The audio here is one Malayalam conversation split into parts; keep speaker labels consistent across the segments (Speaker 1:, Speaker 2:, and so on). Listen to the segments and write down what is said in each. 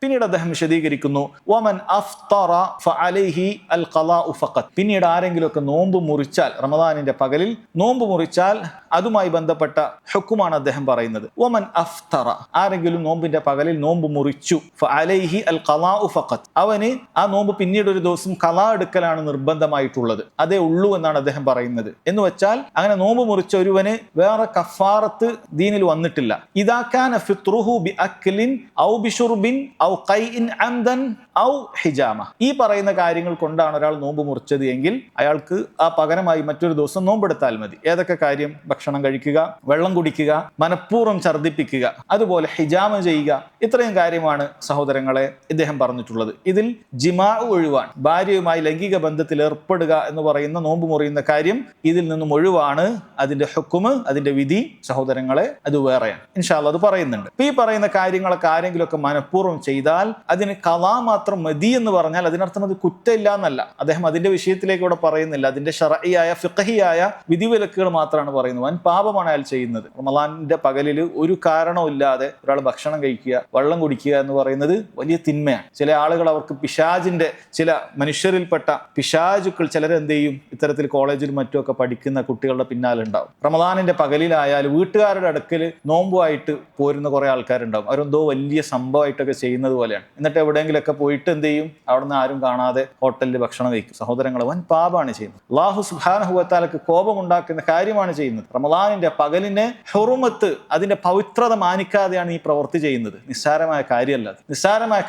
Speaker 1: പിന്നീട് അദ്ദേഹം വിശദീകരിക്കുന്നു, വമൻ അഫ്തറ ഫഅലൈഹി അൽ ഖലാഉ ഫഖത്ത്. പിന്നീട് ആരെങ്കിലുമൊക്കെ നോമ്പ് മുറിച്ചാൽ, റമദാനിന്റെ പകലിൽ നോമ്പ് മുറിച്ചാൽ അതുമായി ബന്ധപ്പെട്ട ഹുക്കുമാണ് അദ്ദേഹം പറയുന്നത്. വമൻ അഫ്തറ, ആരെങ്കിലും നോമ്പിന്റെ പകലിൽ നോമ്പ് മുറിച്ചു, ഫഅലൈഹി അൽ ഖലാഉ ഫഖത്ത്, അവന് ആ നോമ്പ് പിന്നീട് ഒരു ദിവസം ഖലാ എടുക്കലാണ് നിർബന്ധമായിട്ടുള്ളത്, അതേ ഉള്ളൂ എന്നാണ് അദ്ദേഹം പറയുന്നത്. എന്ന് വെച്ചാൽ അങ്ങനെ നോമ്പ് മുറിച്ച ഒരുവന് വേറെ കഫാറത്ത് ദീനിൽ വന്നിട്ടില്ല. ഇദാ കാന ഫിത്റുഹു ബി അക്ലിൻ ഔ ബിശുർബിൻ ഔ ഖൈഇൻ അംദൻ ഔ ഹിജാമ. ഈ പറയുന്ന കാര്യങ്ങൾ കൊണ്ടാണ് ഒരാൾ നോമ്പ് മുറിച്ചത് എങ്കിൽ അയാൾക്ക് ആ പകരമായി മറ്റൊരു ദിവസം നോമ്പെടുത്താൽ മതി. ഏതൊക്കെ കാര്യം? ഭക്ഷണം കഴിക്കുക, വെള്ളം കുടിക്കുക, മനഃപൂർവ്വം ഛർദ്ദിപ്പിക്കുക, അതുപോലെ ഹിജാമ ചെയ്യുക. ഇത്രയും കാര്യമാണ് സഹോദരങ്ങളെ ഇദ്ദേഹം പറഞ്ഞിട്ടുള്ളത്. ഇതിൽ ജിമാ ഒഴിവാണ്, ഭാര്യയുമായി ലൈംഗിക ബന്ധത്തിൽ ഏർപ്പെടുക എന്ന് പറയുന്ന നോമ്പ് മുറിയുന്ന കാര്യം ഇതിൽ നിന്നും ഒഴിവാണ്. അതിന്റെ ഹുക്കുമ്, അതിന്റെ വിധി സഹോദരങ്ങളെ അത് വേറെയാണ്. ഇൻഷാ അല്ലാഹ് അത് പറയുന്നുണ്ട്. ഈ പറയുന്ന കാര്യങ്ങളൊക്കെ ആരെങ്കിലുമൊക്കെ മനഃപൂർവ്വം ചെയ്താൽ അതിന് ഖലാ മാത്രം മതി എന്ന് പറഞ്ഞാൽ അതിനർത്ഥം അത് കുറ്റമില്ല എന്നല്ല. അദ്ദേഹം അതിന്റെ വിഷയത്തിലേക്ക് ഇവിടെ പറയുന്നില്ല. അതിന്റെ ശർഈയായ ഫിഖഹിയായ വിധിവിലക്കുകൾ മാത്രമാണ് പറയുന്നത്. വൻ പാപമാണ് അയാൾ ചെയ്യുന്നത്. റമളാനിന്റെ പകലിൽ ഒരു കാരണവുമില്ലാതെ ഒരാൾ ഭക്ഷണം കഴിക്കുക, വെള്ളം കുടിക്കുക എന്ന് പറയുന്നത് വലിയ തിന്മയാണ്. ചില ആളുകൾ, അവർക്ക് പിശാചിന്റെ ചില മനുഷ്യരിൽപ്പെട്ട പിശാചുക്കൾ ചിലരെന്ത് ചെയ്യും, ഇത്തരത്തിൽ കോളേജിൽ മറ്റുമൊക്കെ പഠിക്കുന്ന കുട്ടികളുടെ പിന്നാലെ ഉണ്ടാവും. റമളാനിന്റെ പകലിലായാലും വീട്ടുകാരുടെ അടുക്കൽ നോമ്പുമായിട്ട് പോരുന്ന കുറെ ആൾക്കാരുണ്ടാവും. അവരെന്തോ വലിയ സംഭവമായിട്ടൊക്കെ ചെയ്യുന്നത് പോലെയാണ്. എന്നിട്ട് എവിടെയെങ്കിലൊക്കെ പോയിട്ട് എന്ത് ചെയ്യും, അവിടുന്ന് ആരും കാണാതെ ഹോട്ടലിൽ ഭക്ഷണം കഴിക്കും. സഹോദരങ്ങൾ, വൻ പാപമാണ് ചെയ്യുന്നത്. അല്ലാഹു സുബ്ഹാനഹു വ തആലക്ക് കോപമുണ്ടാക്കുന്ന കാര്യമാണ് ചെയ്യുന്നത്. റമളാനിന്റെ പകലിനെ ഹുറുമത്ത്, അതിന്റെ പവിത്രത മാനിക്കാതെയാണ് ഈ പ്രവൃത്തി ചെയ്യുന്നത്. നിസ്സാരമായ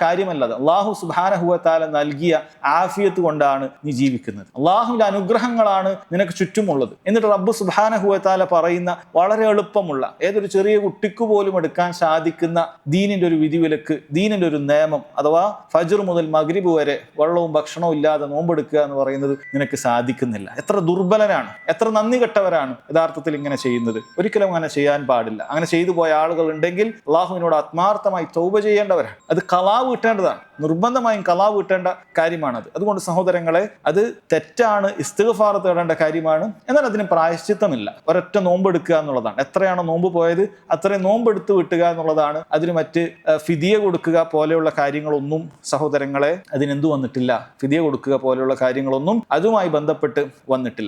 Speaker 1: കാര്യമല്ല. അല്ലാഹു സുബ്ഹാനഹു വ തആല നൽകിയ ആഫിയത്ത് കൊണ്ടാണ് നീ ജീവിക്കുന്നത്. അല്ലാഹുവിന്റെ അനുഗ്രഹങ്ങളാണ് നിനക്ക് ചുറ്റുമുള്ളത്. എന്നിട്ട് റബ്ബ് സുബ്ഹാനഹു വ തആല പറയുന്ന വളരെ എളുപ്പമുള്ള, ഏതൊരു ചെറിയ കുട്ടിക്ക് പോലും എടുക്കാൻ സാധിക്കുന്ന ദീനിന്റെ ഒരു വിധിവിലക്ക്, ദീനിന്റെ ഒരു നിയമം, അഥവാ ഫജ്ർ മുതൽ മഗ്രിബ് വരെ വെള്ളവും ഭക്ഷണവും ഇല്ലാതെ നോമ്പെടുക്കുക എന്ന് പറയുന്നത് നിനക്ക് സാധിക്കുന്നില്ല. എത്ര ദുർബലനാണ്, എത്ര നന്ദി കെട്ടവരാണ് യഥാർത്ഥത്തിൽ ഇങ്ങനെ ചെയ്യുന്നത്. ഒരിക്കലും അങ്ങനെ ചെയ്യാൻ പാടില്ല. അങ്ങനെ ചെയ്തു പോയ ആളുകൾ ഉണ്ടെങ്കിൽ അള്ളാഹുവിനോട് ആത്മാർത്ഥമായി തൗബ ചെയ്യേണ്ടവരാണ്. അത് ഖലാ വീട്ടേണ്ടതാണ്, നിർബന്ധമായും ഖലാ വീട്ടേണ്ട കാര്യമാണത്. അതുകൊണ്ട് സഹോദരങ്ങളെ, അത് തെറ്റാണ്, ഇസ്തിഗ്ഫാർ തേടേണ്ട കാര്യമാണ്. എന്നാൽ അതിന് പ്രായശ്ചിത്തമില്ല. ഒരൊറ്റ നോമ്പെടുക്കുക എന്നുള്ളതാണ്. എത്രയാണോ നോമ്പ് പോയത് അത്രയും നോമ്പെടുത്ത് വിട്ടുക എന്നുള്ളതാണ്. അതിന് മറ്റ് ഫിദിയ കൊടുക്കുക പോലെയുള്ള കാര്യങ്ങളൊന്നും സഹോദരങ്ങളെ അതിനെന്തു വന്നിട്ടില്ല. ഫിദിയ കൊടുക്കുക പോലെയുള്ള കാര്യങ്ങളൊന്നും അതുമായി ബന്ധപ്പെട്ട് വന്നിട്ടില്ല.